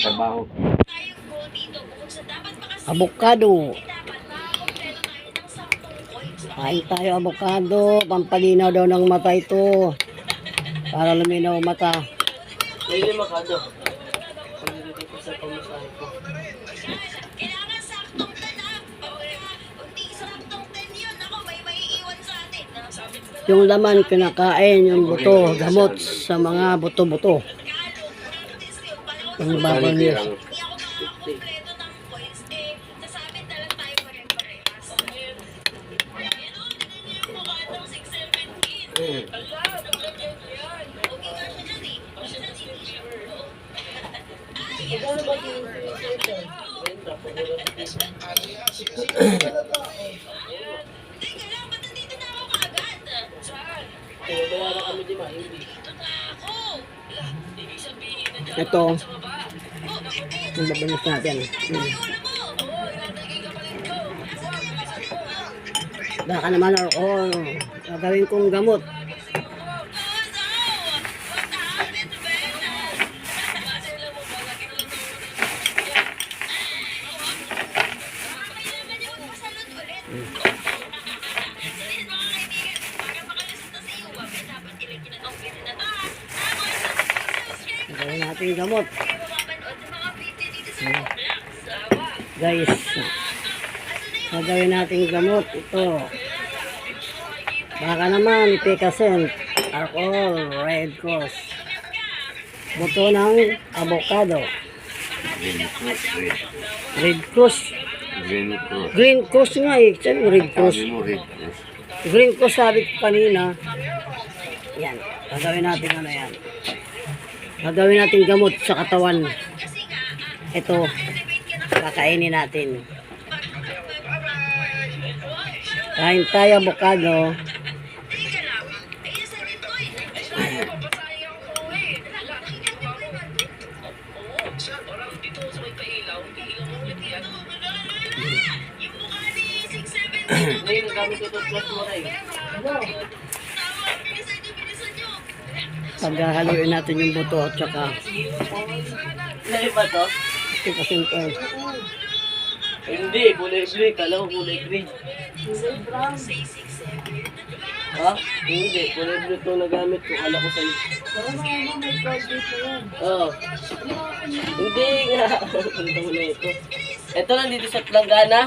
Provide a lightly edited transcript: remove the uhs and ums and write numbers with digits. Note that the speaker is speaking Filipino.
Trabaho. Avocado. Kain tayo avocado. Pampalinaw daw ng mata ito. Para luminaw mata. May makado. Pagdito ko sa pamasahe ko. Yung laman kinakain, yung buto, gamot sa mga buto-buto. Yung bawal niya. Ito, yung babanis natin. Baka naman ako, gagawin kong gamot. Gagawin natin yung gamot. Guys, gagawin natin yung gamot. Ito. Baka naman, ipikasin. Alcohol, Red Cross. Buto ng avocado. Red Cross. Green Cross nga eh. Sabi mo Red Cross. Green Cross sabi ko kanina. Yan. Gagawin natin ano yan. Gagawin natin gamot sa katawan. Ito. Kakainin natin. Kain tayo avocado. Paghahaluin natin yung buto at saka Naiba to? ipikasin ko. Hindi, kulay blue. Kala ko kulay green. Ha? Hindi, kulay blue to nagamit ko. Kala ko sa'yo. Oo. Hindi nga. Punta mo na ito. Ito nandito sa Planggana.